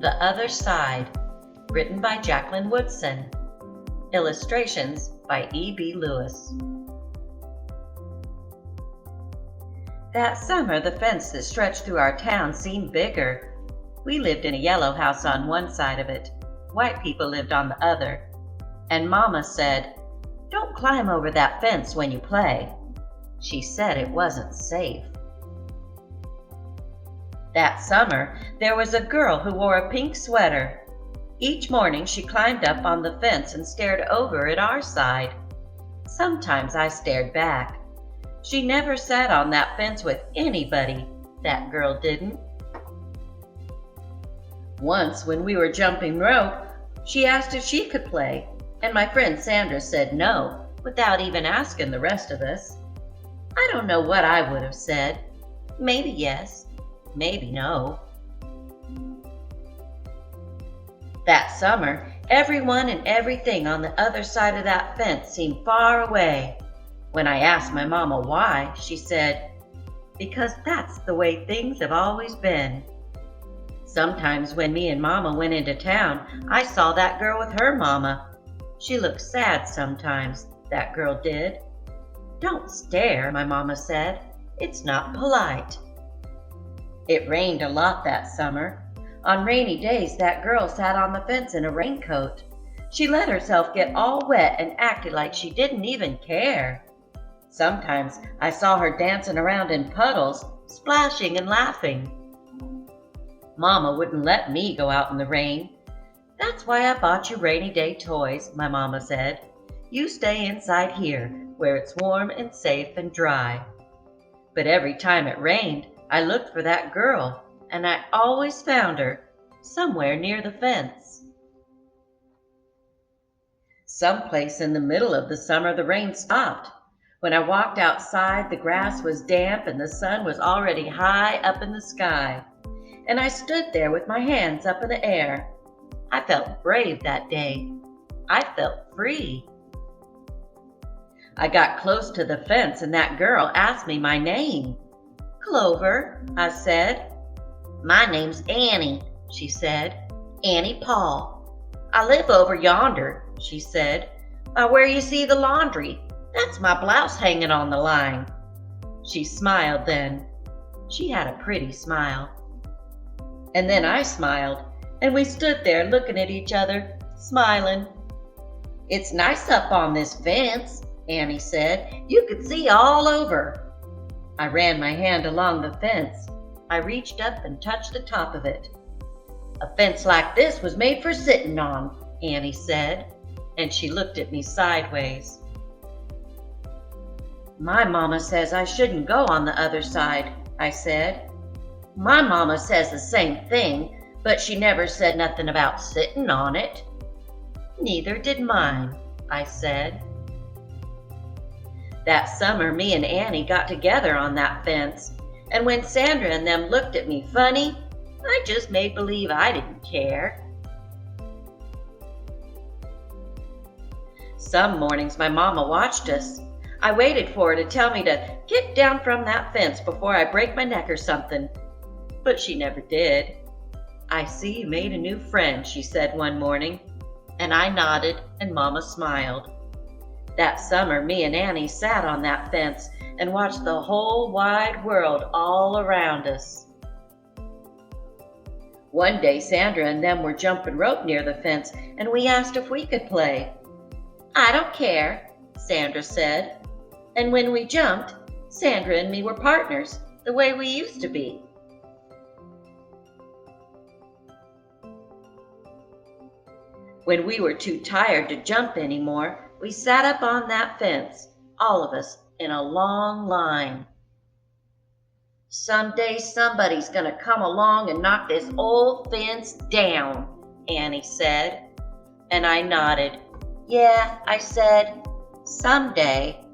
The Other Side, written by Jacqueline Woodson. Illustrations by E.B. Lewis. That summer, the fence that stretched through our town seemed bigger. We lived in a yellow house on one side of it. White people lived on the other. And Mama said, "Don't climb over that fence when you play." She said it wasn't safe. That summer, there was a girl who wore a pink sweater. Each morning she climbed up on the fence and stared over at our side. Sometimes I stared back. She never sat on that fence with anybody, that girl didn't. Once, when we were jumping rope, she asked if she could play, and my friend Sandra said no, without even asking the rest of us. I don't know what I would have said. Maybe yes, maybe no. That summer, everyone and everything on the other side of that fence seemed far away. When I asked my mama why, she said, "Because that's the way things have always been." Sometimes when me and Mama went into town, I saw that girl with her mama. She looked sad sometimes, that girl did. "Don't stare," my mama said. "It's not polite." It rained a lot that summer. On rainy days, that girl sat on the fence in a raincoat. She let herself get all wet and acted like she didn't even care. Sometimes I saw her dancing around in puddles, splashing and laughing. Mama wouldn't let me go out in the rain. "That's why I bought you rainy day toys," my mama said. "You stay inside here, where it's warm and safe and dry." But every time it rained, I looked for that girl, and I always found her somewhere near the fence. Someplace in the middle of the summer, the rain stopped. When I walked outside, the grass was damp and the sun was already high up in the sky. And I stood there with my hands up in the air. I felt brave that day. I felt free. I got close to the fence and that girl asked me my name. "Clover," I said. "My name's Annie," she said. "Annie Paul. I live over yonder," she said, "by where you see the laundry. That's my blouse hanging on the line." She smiled then. She had a pretty smile. And then I smiled, and we stood there looking at each other, smiling. "It's nice up on this fence," Annie said. "You could see all over." I ran my hand along the fence. I reached up and touched the top of it. "A fence like this was made for sitting on," Annie said, and she looked at me sideways. "My mama says I shouldn't go on the other side," I said. "My mama says the same thing, but she never said nothing about sitting on it." "Neither did mine," I said. That summer, me and Annie got together on that fence, and when Sandra and them looked at me funny, I just made believe I didn't care. Some mornings my mama watched us. I waited for her to tell me to get down from that fence before I break my neck or something, but she never did. "I see you made a new friend," she said one morning, and I nodded and Mama smiled. That summer, me and Annie sat on that fence and watched the whole wide world all around us. One day, Sandra and them were jumping rope near the fence, and we asked if we could play. "I don't care," Sandra said. And when we jumped, Sandra and me were partners, the way we used to be. When we were too tired to jump anymore, we sat up on that fence, all of us in a long line. "Someday somebody's gonna come along and knock this old fence down," Annie said. And I nodded. "Yeah," I said, "someday."